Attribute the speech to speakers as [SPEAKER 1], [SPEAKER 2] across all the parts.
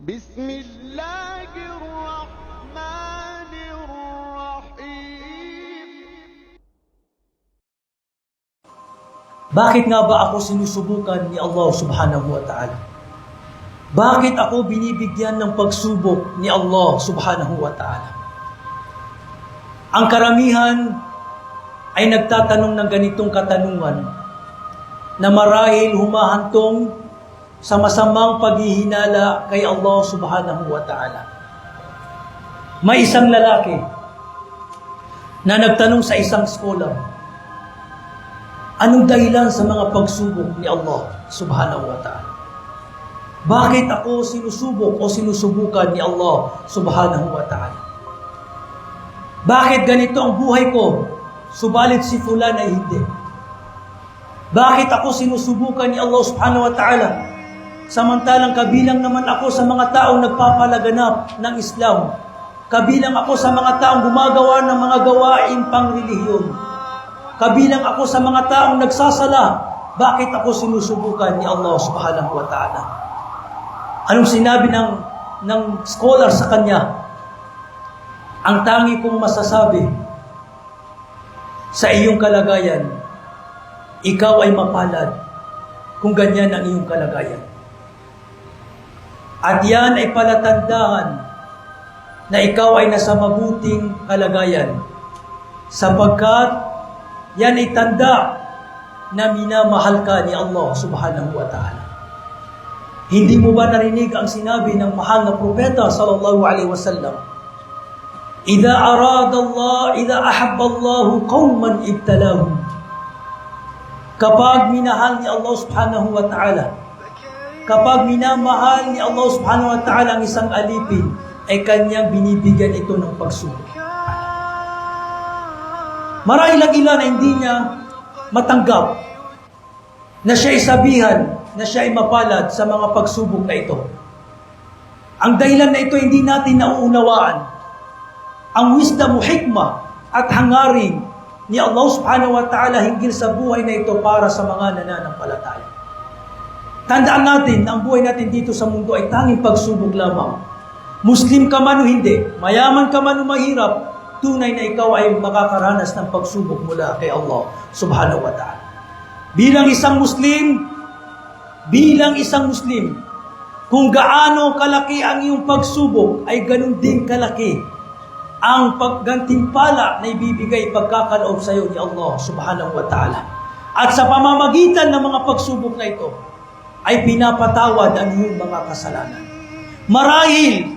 [SPEAKER 1] بسم الله الرحمن الرحيم.
[SPEAKER 2] Bakit nga ba ako sinusubukan ni Allah subhanahu wa ta'ala? Bakit ako binibigyan ng pagsubok ni Allah subhanahu wa ta'ala? Ang karamihan ay nagtatanong ng ganitong katanungan na marahil humahantong sa masamang paghihinala kay Allah subhanahu wa ta'ala. May isang lalaki na nagtanong sa isang scholar, anong dahilan sa mga pagsubok ni Allah subhanahu wa ta'ala? Bakit ako sinusubok o sinusubukan ni Allah subhanahu wa ta'ala? Bakit ganito ang buhay ko, subalit si fulan ay hindi? Bakit ako sinusubukan ni Allah subhanahu wa ta'ala, samantalang kabilang naman ako sa mga taong nagpapalaganap ng Islam, kabilang ako sa mga taong gumagawa ng mga gawaing pangrelihiyon, kabilang ako sa mga taong nagsasala? Bakit ako sinusubukan ni Allah subhanahu wa ta'ala? Anong sinabi ng scholar sa kanya? Ang tangi kong masasabi, sa iyong kalagayan, ikaw ay mapalad kung ganyan ang iyong kalagayan. At yan ay palatandaan na ikaw ay nasa mabuting kalagayan, sapagkat yan ay tanda na minamahal ka ni Allah subhanahu wa ta'ala. Hindi mo ba narinig ang sinabi ng mahal na propeta sallallahu alaihi wasallam? Idza ahabba Allahu qauman ibtalahum. Kapag minahal ni Allah subhanahu wa ta'ala, kapag minamahal ni Allah subhanahu wa ta'ala ang isang alipin, ay kanyang binibigyan ito ng pagsubok. Marahil ang ilan na hindi niya matanggap na siya ay sabihan, na siya ay mapalad sa mga pagsubok na ito. Ang dahilan na ito hindi natin nauunawaan ang wisdom o hikmah at hangarin ni Allah subhanahu wa ta'ala hinggil sa buhay na ito para sa mga nananampalataya. Tandaan natin na ang buhay natin dito sa mundo ay tanging pagsubok lamang. Muslim ka man o hindi, mayaman ka man o mahirap, tunay na ikaw ay makakaranas ng pagsubok mula kay Allah subhanahu wa ta'ala. Bilang isang Muslim, kung gaano kalaki ang iyong pagsubok, ay ganun din kalaki ang paggantimpala na ibibigay pagkakaloob sa iyo ni Allah subhanahu wa ta'ala. At sa pamamagitan ng mga pagsubok na ito, ay pinapatawad ang iyong mga kasalanan. Marahil,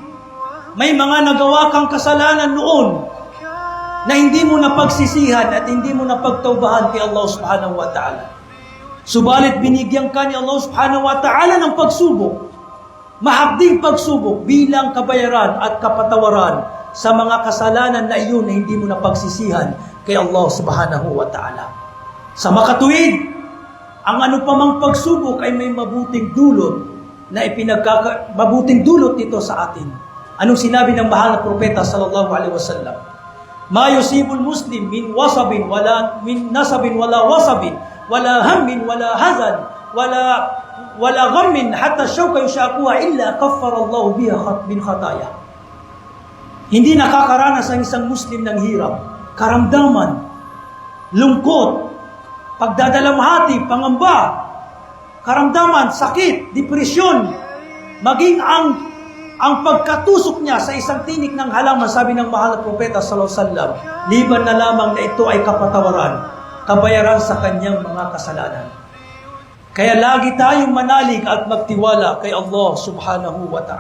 [SPEAKER 2] may mga nagawa kang kasalanan noon na hindi mo napagsisihan at hindi mo napagtawbahan kay Allah subhanahu wa ta'ala. Subalit binigyan ka ni Allah subhanahu wa ta'ala ng pagsubok, mahagding pagsubok bilang kabayaran at kapatawaran sa mga kasalanan na iyon na hindi mo napagsisihan kay Allah subhanahu wa ta'ala. Sa makatuwid, ang anupamang pagsubok ay may mabuting dulot na mabuting dulot nito sa atin. Anong sinabi ng mahal na propeta sallallahu alaihi wasallam? Ma yusibul muslim min wasabin wala min nasabin wala wasabin wala hammin wala hazan wala ghammin hatta shawka yushaquha illa kaffara Allah biha min khataya. Hindi nakakaranas ang isang Muslim ng hirap, karamdaman, lungkot, pagdadalamhati, pangamba, karamdaman, sakit, depresyon, maging ang pagkatusok niya sa isang tinik ng halaman, sabi ng mahal na propeta sallallahu alaihi wasallam, liban na lamang na ito ay kapatawaran, kabayaran sa kanyang mga kasalanan. Kaya lagi tayong manalig at magtiwala kay Allah subhanahu wa ta'ala.